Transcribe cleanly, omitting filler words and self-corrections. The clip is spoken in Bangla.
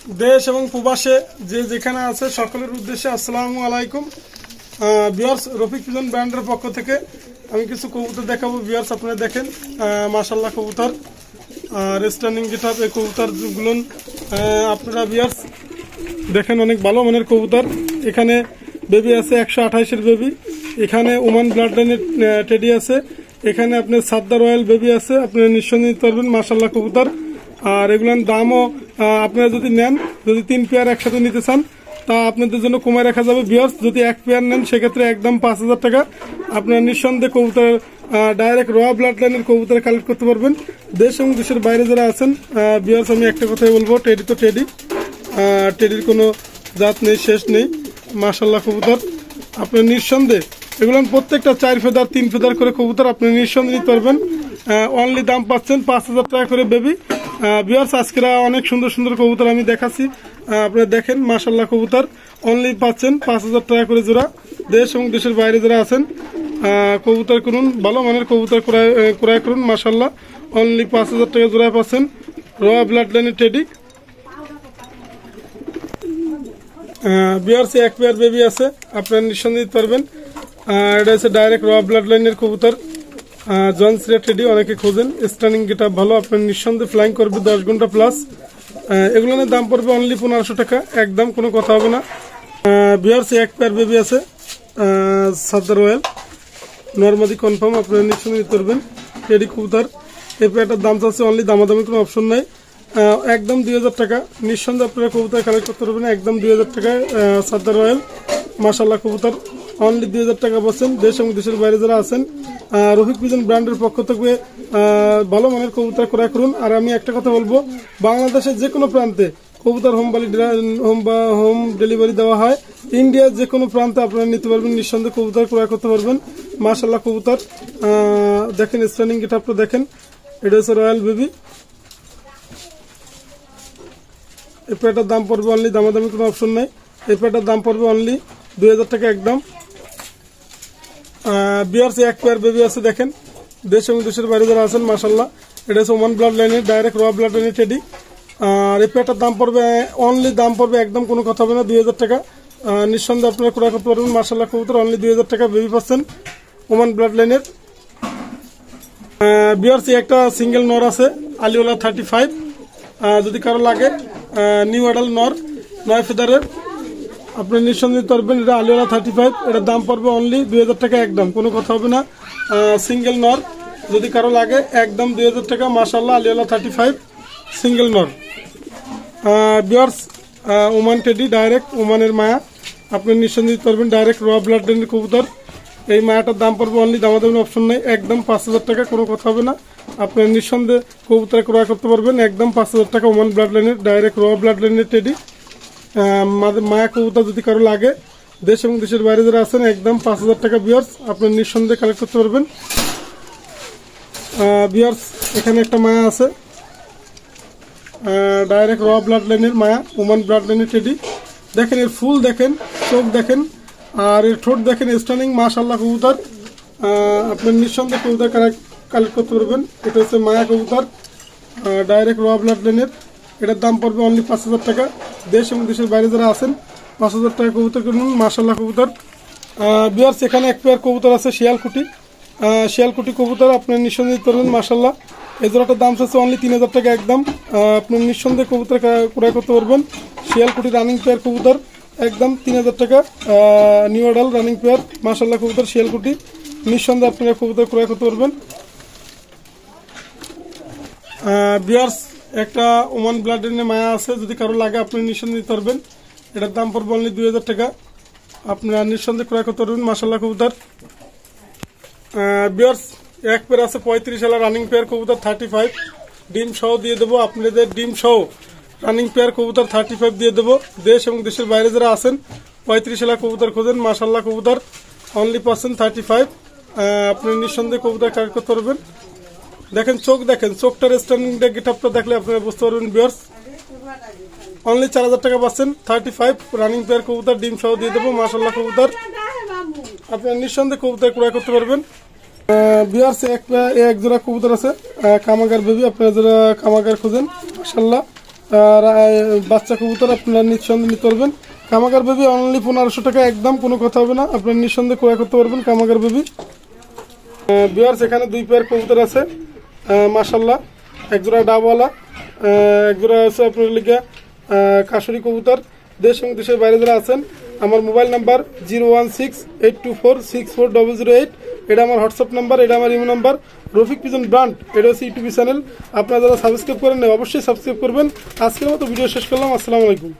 দেশ এবং প্রবাসে যে যেখানে আছে সকলের উদ্দেশ্যে আসসালামু আলাইকুম। ভিউয়ার্স, রফিক পিজন ব্র্যান্ডের পক্ষ থেকে আমি কিছু কবুতর দেখাবো। ভিউয়ার্স, আপনারা দেখেন মাশাআল্লাহ কবুতর রেস্টার্নিং গেটআপ। এই কবুতরগুলো আপনারা ভিউয়ার্স দেখেন অনেক ভালো মানের কবুতর। এখানে বেবি আছে 128-এর বেবি, এখানে ওমান ব্লাড লাইনের টেডি আছে, এখানে আপনার সাদ্দা রয়্যাল বেবি আছে। আপনারা নিঃসন্দেহে নিতে পারবেন মাশাআল্লাহ কবুতর। আর এগুলোর দামও আপনারা যদি নেন, যদি 3 পেয়ার একসাথে নিতে চান তা আপনাদের জন্য কমায় রাখা যাবে। ভিউয়ার্স, যদি 1 পেয়ার নেন সেক্ষেত্রে একদম 5000 টাকা। আপনারা নিঃসন্দেহে কবুতর ডাইরেক্ট র ব্লাড লাইনের কবুতর কালেক্ট করতে পারবেন। দেশ এবং দেশের বাইরে যারা আছেন ভিউয়ার্স, আমি একটা কথাই বলবো, টেডি তো টেডি, টেডির কোনো জাত নেই, শেষ নেই। মাশাআল্লাহ কবুতর আপনার নিঃসন্দেহে এগুলো প্রত্যেকটা 4 ফেদার 3 ফেদার করে কবুতর আপনি নিঃসন্দেহে নিতে পারবেন। অনলি দাম পাচ্ছেন 5000 টাকা করে বেবি। ভিউয়ার্স, আজকেরা অনেক সুন্দর সুন্দর কবুতর আমি দেখাচ্ছি, আপনারা দেখেন মাশাআল্লাহ কবুতর অনলি পাচ্ছেন 5000 টাকা করে জোড়া। দেশ এবং দেশের বাইরে যারা আছেন কবুতর করুন, ভালো মানের কবুতর ক্রয় করুন। মাশাআল্লাহ অনলি 5000 টাকা জোড়ায় পাচ্ছেন র ব্লাড লাইনের টেডি। ভিউয়ার্স, 1 পেয়ার বেবি আছে, আপনারা নিঃসন্দেহে দিতে পারবেন। এটা হচ্ছে ডাইরেক্ট র ব্লাড লাইনের কবুতর, জয়েন্স রেড টেডি, অনেকে খোঁজেন। স্টার্নিং গেটআপ ভালো, আপনার নিঃসন্দেহে ফ্লাইং করবে 10 ঘন্টা প্লাস। এগুলোর দাম পড়বে অনলি 1500 টাকা, একদম কোনো কথা হবে না। ভিউয়ার্স, 1 পেয়ার বেবি আছে সাদ্দা রয়্যাল নর্মাদি কনফার্ম, আপনারা নিঃসন্দেহে নিতে পারবেন টেডি কবুতর। এই পেয়ারটার দাম চাচ্ছে অনলি, দামাদামি কোনো অপশন নাই, একদম 2000 টাকা। নিঃসন্দেহে আপনারা কবুতর কালেক্ট করতে পারবেন একদম 2000 টাকায় সাদ্দা রয়্যাল। মাশাআল্লাহ কবুতর অনলি 2000 টাকা পাচ্ছেন। দেশ এবং দেশের বাইরে যারা আছেন রফিক পিজন ব্র্যান্ডের পক্ষ থেকে ভালো মানের কবুতর ক্রয় করুন। আর আমি একটা কথা বলবো, বাংলাদেশের যে কোনো প্রান্তে কবুতর হোম ডেলিভারি দেওয়া হয়। ইন্ডিয়ার যে কোনো প্রান্তে আপনারা নিতে পারবেন, নিঃসন্দেহে কবুতর ক্রয় করতে পারবেন। মাশাআল্লাহ কবুতর দেখেন, স্টার্নিং গেটআপটা দেখেন, এটা হচ্ছে রয়্যাল বেবি। এই পেয়ারটার দাম পড়বে অনলি, দামাদামি কোনো অপশন নাই, এই পেয়ারটার দাম পড়বে অনলি 2000 টাকা একদম। ভিউয়ার্স, 1 পেয়ার বেবি আছে দেখেন, দেশ এবং দেশের বাইরে যারা আছেন মাশাআল্লাহ। এটা হচ্ছে ওমান ব্লাড লাইনের ডাইরেক্ট র ব্লাড লাইনের টেডি। আর এই পেয়ারটার দাম পড়বে অনলি, দাম পড়বে একদম কোনো কথা হবে না, 2000 টাকা। নিঃসন্দেহে আপনারা ক্রয় করতে পারবেন মাশাআল্লাহ কবুতর অনলি 2000 টাকা বেবি পাচ্ছেন ওমান ব্লাড লাইনের। ভিউয়ার্স, একটা সিঙ্গেল নর আছে আলিওলা 35, যদি কারো লাগে নিউ অ্যাডাল নর 9 ফেদারের, আপনি নিঃসন্দেহে নিতে পারবেন। এটা আলিওলা 35, এটার দাম পড়বে অনলি 2000 টাকা একদম, কোনো কথা হবে না। সিঙ্গেল নর যদি কারো লাগে একদম 2000 টাকা। মাশাআল্লাহ আলিওলা 35 সিঙ্গেল নর। ভিউয়ার্স, ওমান টেডি ডাইরেক্ট ওমানের মায়া, আপনি নিঃসন্দেহে দিতে পারবেন ডাইরেক্ট র ব্লাড লাইনের কবুতর। এই মায়াটার দাম পড়বে অনলি, দামাদামি অপশন নেই, একদম 5000 টাকা, কোনো কথা হবে না। আপনার নিঃসন্দেহে কবুতর ক্রয় করতে পারবেন একদম 5000 টাকা ওমান ব্লাড লাইনের ডাইরেক্ট র ব্লাড লাইনের টেডি। মায়া কবুতর যদি কারো লাগে, দেশ এবং দেশের বাইরে যারা আছেন একদম 5000 টাকা ভিউয়ার্স, আপনার নিঃসন্দেহে কালেক্ট করতে পারবেন। ভিউয়ার্স, এখানে একটা মায়া আছে ডাইরেক্ট র ব্লাড লাইনের মায়া, ওমান ব্লাড লাইনের টেডি। দেখেন এর ফুল দেখেন, চোখ দেখেন, আর এর ঠোঁট দেখেন, স্টার্নিং মাশাআল্লাহ কবুতর। আপনার নিঃসন্দেহে কবুতর কালেক্ট করতে পারবেন। এটা হচ্ছে মায়া কবুতর ডাইরেক্ট র ব্লাড লাইনের, এটার দাম পড়বে অনলি 5000 টাকা। দেশ এবং দেশের বাইরে যারা আছেন 5000 টাকা কবুতর কিনুন মাশাআল্লাহ কবুতর। ভিউয়ার্স, এখানে 1 পেয়ার কবুতর আছে শিয়ালকুটি কবুতর, আপনার নিঃসন্দেহে দিতে পারবেন মাশাআল্লাহ। এই জোড়াটার দাম চাচ্ছে অনলি 3000 টাকা একদম, আপনার নিঃসন্দেহে কবুতর ক্রয় করতে পারবেন। শিয়ালকুটি রানিং পেয়ার কবুতর একদম 3000 টাকা, নিউ অ্যাডাল রানিং পেয়ার মাশাআল্লাহ কবুতর শিয়ালকুটি, নিঃসন্দেহে আপনারা কবুতর ক্রয় করতে পারবেন। ভিউয়ার্স, একটা ওমান ব্লাড লাইনের মায়া আছে, যদি কারো লাগে আপনি নিঃসন্দেহে দিতে পারবেন। এটার দাম পড়বে অনলি 2000 টাকা, আপনারা নিঃসন্দেহে ক্রয় করতে পারবেন মাশাআল্লাহ কবুতর। ভিউয়ার্স, 1 পেয়ার আছে 35 সালের রানিং পেয়ার কবুতর 35, ডিম সহ দিয়ে দেবো আপনাদের, ডিম সহ রানিং পেয়ার কবুতর 35 দিয়ে দেবো। দেশ এবং দেশের বাইরে যারা আছেন 35 সালের কবুতর খোঁজেন মাশাআল্লাহ কবুতর অনলি পাচ্ছেন 35, আপনি নিঃসন্দেহে কবুতর কালেক্ট করতে পারবেন। দেখেন চোখ, দেখেন চোখটার স্টার্নিং গেটআপটা দেখলে আপনারা বুঝতে পারবেন। ভিউয়ার্স, অনলি 4000 টাকা পাচ্ছেন 35 রানিং পেয়ার কবুতর, ডিম সহ দিয়ে দেবো মাশাআল্লাহ কবুতর, আপনারা নিঃসন্দেহে কবুতর ক্রয় করতে পারবেন। ভিউয়ার্স, এক জোড়া কবুতর আছে কামাগার বেবি, আপনারা যারা কামাগার খোঁজেন মাশাআল্লাহ আর বাচ্চা কবুতর আপনারা নিঃসন্দেহে নিতে পারবেন। কামাগার বেবি অনলি 1500 টাকা, একদম কোনো কথা হবে না, আপনারা নিঃসন্দেহে ক্রয় করতে পারবেন কামাগার বেবি। ভিউয়ার্স এখানে 2 পেয়ার কবুতর আছে মাশাআল্লাহ, একজোড়া ডাবওয়ালা, একজোড়া আছে আপনার লিগা কাশরি কবুতর। দেশ এবং দেশের বাইরে যারা আছেন, আমার মোবাইল নাম্বার 0168246008, এটা আমার হোয়াটসঅ্যাপ নাম্বার, এটা আমার imo number. Rafiq pigeon brand, এটা হচ্ছে ইউটিউব চ্যানেল। আপনারা যারা সাবস্ক্রাইব করেন অবশ্যই সাবস্ক্রাইব করবেন। আজকের মতো ভিডিও শেষ করলাম, আসসালামু আলাইকুম।